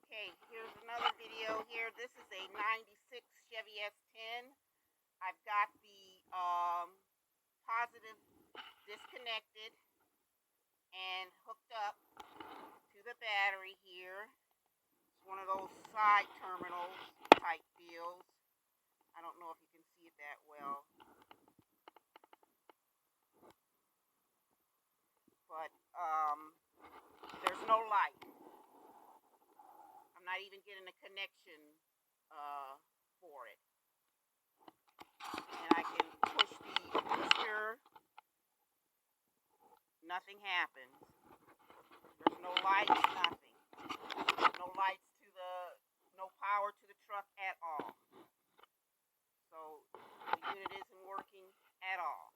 Okay, here's another video here. This is a 96 Chevy S10. I've got the positive disconnected and hooked up to the battery here. It's one of those side terminals type deals. I don't know if you can see it that well, but there's no light. I'm not even getting a connection for it. And I can push the booster. Nothing happens. There's no lights, nothing. No lights to no power to the truck at all. So the unit isn't working at all.